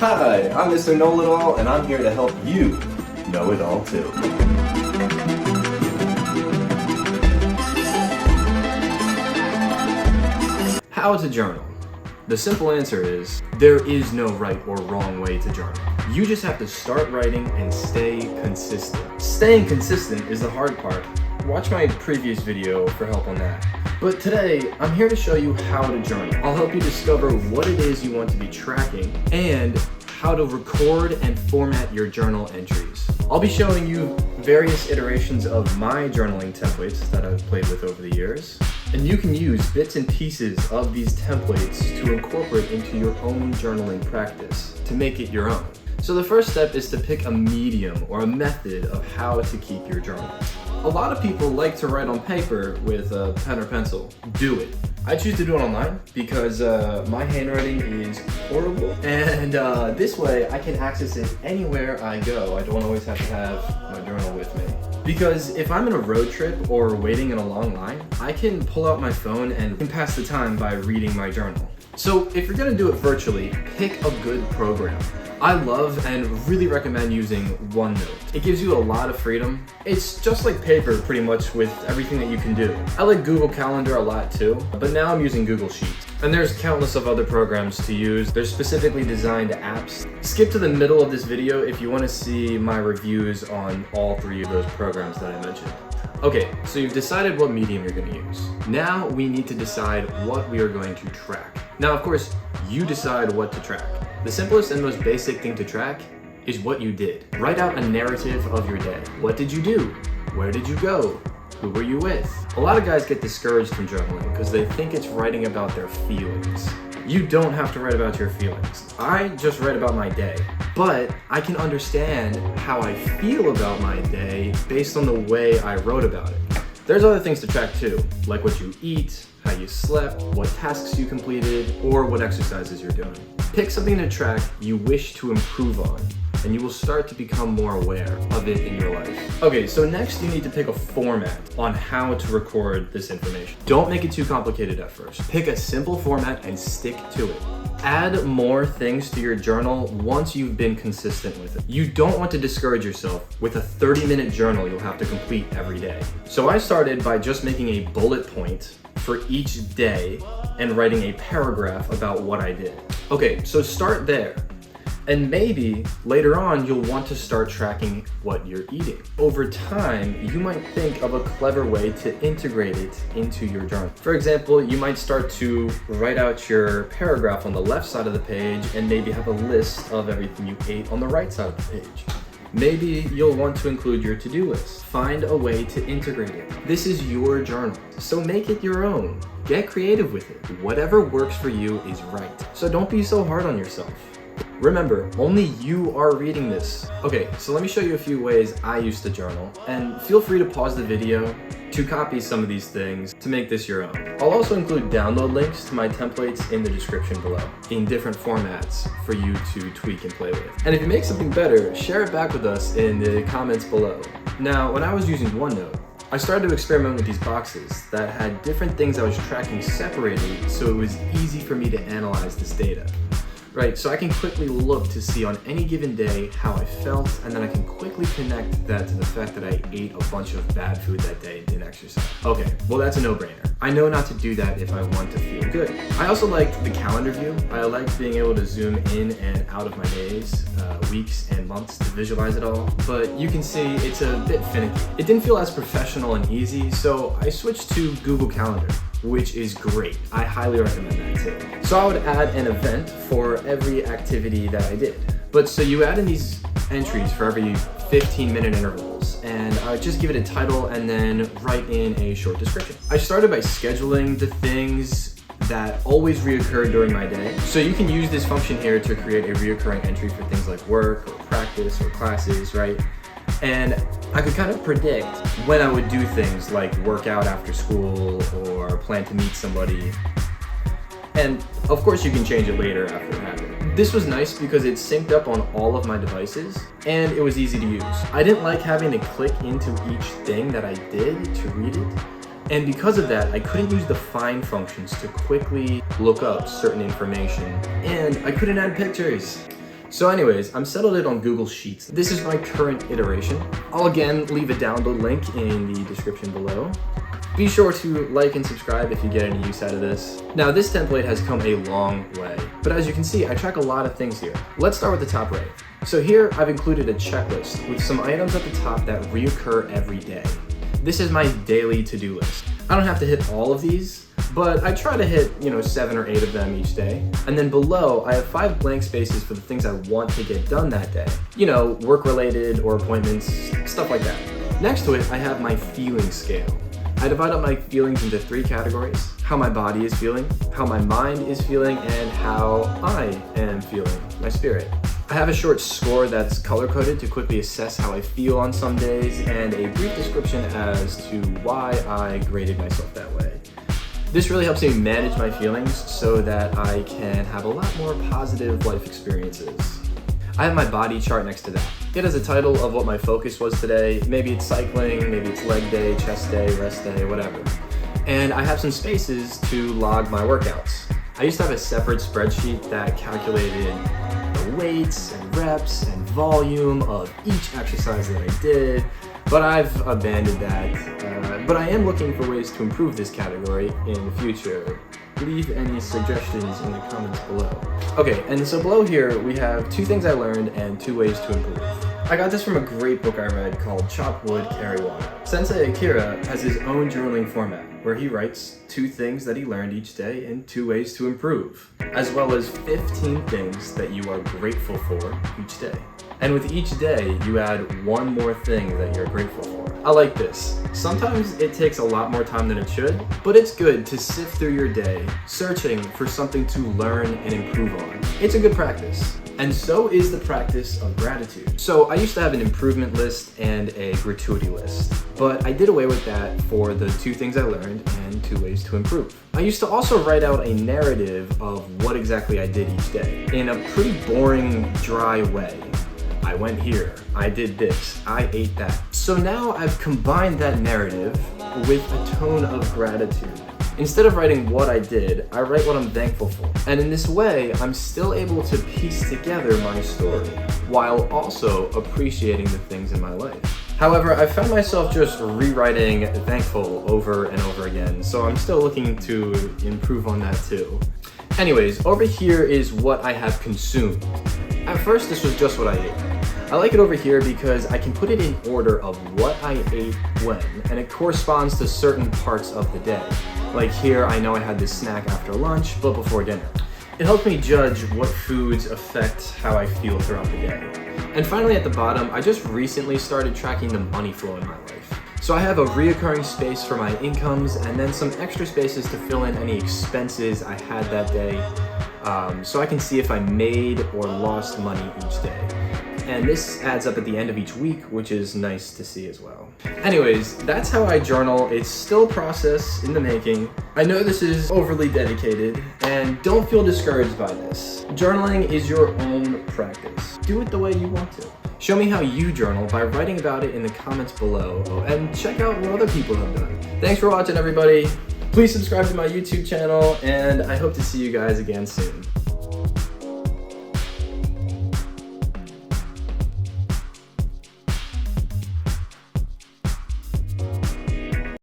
Hi, I'm Mr. Knoll-it-All, and I'm here to help you know it all too. How to journal? The simple answer is, there is no right or wrong way to journal. You just have to start writing and stay consistent. Staying consistent is the hard part. Watch my previous video for help on that. But today, I'm here to show you how to journal. I'll help you discover what it is you want to be tracking and how to record and format your journal entries. I'll be showing you various iterations of my journaling templates that I've played with over the years. And you can use bits and pieces of these templates to incorporate into your own journaling practice to make it your own. So the first step is to pick a medium or a method of how to keep your journal. A lot of people like to write on paper with a pen or pencil. Do it. I choose to do it online because my handwriting is horrible, and this way I can access it anywhere I go. I don't always have to have my journal with me. Because if I'm in a road trip or waiting in a long line, I can pull out my phone and pass the time by reading my journal. So if you're gonna do it virtually, pick a good program. I love and really recommend using OneNote. It gives you a lot of freedom. It's just like paper pretty much with everything that you can do. I like Google Calendar a lot too, but now I'm using Google Sheets. And there's countless of other programs to use. They're specifically designed apps. Skip to the middle of this video if you want to see my reviews on all three of those programs that I mentioned. Okay, so you've decided what medium you're going to use. Now we need to decide what we are going to track. Now, of course, you decide what to track. The simplest and most basic thing to track is what you did. Write out a narrative of your day. What did you do? Where did you go? Who were you with? A lot of guys get discouraged from journaling because they think it's writing about their feelings. You don't have to write about your feelings. I just write about my day, but I can understand how I feel about my day based on the way I wrote about it. There's other things to track too, like what you eat, how you slept, what tasks you completed, or what exercises you're doing. Pick something to track you wish to improve on, and you will start to become more aware of it in your life. Okay, so next you need to pick a format on how to record this information. Don't make it too complicated at first. Pick a simple format and stick to it. Add more things to your journal once you've been consistent with it. You don't want to discourage yourself with a 30-minute journal you'll have to complete every day. So I started by just making a bullet point for each day and writing a paragraph about what I did. Okay, so start there. And maybe later on, you'll want to start tracking what you're eating. Over time, you might think of a clever way to integrate it into your journal. For example, you might start to write out your paragraph on the left side of the page and maybe have a list of everything you ate on the right side of the page. Maybe you'll want to include your to-do list. Find a way to integrate it. This is your journal, so make it your own. Get creative with it. Whatever works for you is right. So don't be so hard on yourself. Remember, only you are reading this. Okay, so let me show you a few ways I used to journal, and feel free to pause the video to copy some of these things to make this your own. I'll also include download links to my templates in the description below, in different formats for you to tweak and play with. And if you make something better, share it back with us in the comments below. Now, when I was using OneNote, I started to experiment with these boxes that had different things I was tracking separated, so it was easy for me to analyze this data. Right, so I can quickly look to see on any given day how I felt, and then I can quickly connect that to the fact that I ate a bunch of bad food that day and didn't exercise. Okay, well that's a no-brainer. I know not to do that if I want to feel good. I also liked the calendar view. I liked being able to zoom in and out of my days, weeks, and months to visualize it all, but you can see it's a bit finicky. It didn't feel as professional and easy, so I switched to Google Calendar, which is great. I highly recommend that too. So I would add an event for every activity that I did. But so you add in these entries for every 15-minute intervals, and I would just give it a title and then write in a short description. I started by scheduling the things that always reoccurred during my day. So you can use this function here to create a reoccurring entry for things like work or practice or classes, right? And I could kind of predict when I would do things like work out after school or plan to meet somebody. And of course you can change it later after it happened. This was nice because it synced up on all of my devices and it was easy to use. I didn't like having to click into each thing that I did to read it. And because of that, I couldn't use the find functions to quickly look up certain information, and I couldn't add pictures. So anyways, I'm settled it on Google Sheets. This is my current iteration. I'll again leave a download link in the description below. Be sure to like and subscribe if you get any use out of this. Now this template has come a long way, but as you can see, I track a lot of things here. Let's start with the top right. So here I've included a checklist with some items at the top that reoccur every day. This is my daily to-do list. I don't have to hit all of these, but I try to hit, 7 or 8 of them each day. And then below, I have 5 blank spaces for the things I want to get done that day. Work-related or appointments, stuff like that. Next to it, I have my feeling scale. I divide up my feelings into 3 categories: how my body is feeling, how my mind is feeling, and how I am feeling, my spirit. I have a short score that's color-coded to quickly assess how I feel on some days, and a brief description as to why I graded myself that way. This really helps me manage my feelings so that I can have a lot more positive life experiences. I have my body chart next to that. It has a title of what my focus was today. Maybe it's cycling, maybe it's leg day, chest day, rest day, whatever. And I have some spaces to log my workouts. I used to have a separate spreadsheet that calculated the weights and reps and volume of each exercise that I did, but I've abandoned that. But I am looking for ways to improve this category in the future. Leave any suggestions in the comments below. Okay, and so below here we have 2 things I learned and 2 ways to improve. I got this from a great book I read called Chop Wood, Carry Water. Sensei Akira has his own journaling format where he writes 2 things that he learned each day and 2 ways to improve, as well as 15 things that you are grateful for each day. And with each day, you add 1 more thing that you're grateful for. I like this. Sometimes it takes a lot more time than it should, but it's good to sift through your day, searching for something to learn and improve on. It's a good practice. And so is the practice of gratitude. So I used to have an improvement list and a gratuity list, but I did away with that for the 2 things I learned and 2 ways to improve. I used to also write out a narrative of what exactly I did each day in a pretty boring, dry way. I went here, I did this, I ate that. So now I've combined that narrative with a tone of gratitude. Instead of writing what I did, I write what I'm thankful for. And in this way, I'm still able to piece together my story, while also appreciating the things in my life. However, I found myself just rewriting thankful over and over again, so I'm still looking to improve on that too. Anyways, over here is what I have consumed. At first, this was just what I ate. I like it over here because I can put it in order of what I ate when, and it corresponds to certain parts of the day. Like here, I know I had this snack after lunch, but before dinner. It helps me judge what foods affect how I feel throughout the day. And finally at the bottom, I just recently started tracking the money flow in my life. So I have a reoccurring space for my incomes and then some extra spaces to fill in any expenses I had that day, so I can see if I made or lost money each day. And this adds up at the end of each week, which is nice to see as well. Anyways, that's how I journal. It's still a process in the making. I know this is overly dedicated, and don't feel discouraged by this. Journaling is your own practice. Do it the way you want to. Show me how you journal by writing about it in the comments below, and check out what other people have done. Thanks for watching, everybody. Please subscribe to my YouTube channel, and I hope to see you guys again soon.